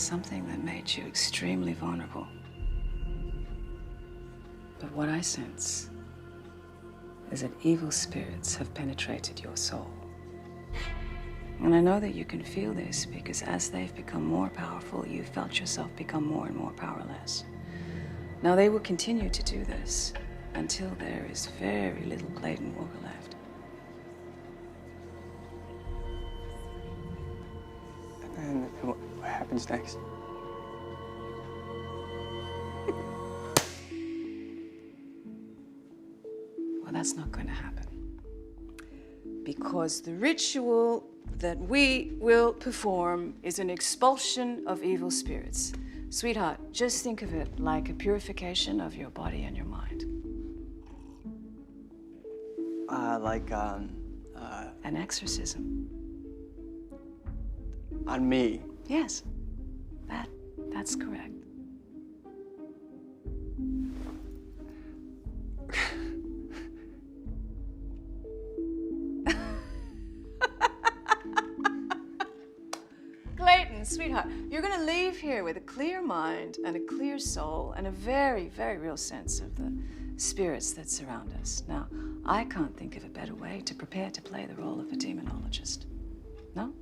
Something that made you extremely vulnerable. But what I sense is that evil spirits have penetrated your soul. And I know that you can feel this because as they've become more powerful, you've felt yourself become more and more powerless. Now, they will continue to do this until there is very little Clayton Walker left. And what happens next? Well, that's not going to happen. Because the ritual that we will perform is an expulsion of evil spirits. Sweetheart, just think of it like a purification of your body and your mind. An exorcism. On me? Yes, that's correct. Clayton, sweetheart, you're gonna leave here with a clear mind and a clear soul and a very, very real sense of the spirits that surround us. Now, I can't think of a better way to prepare to play the role of a demonologist. No?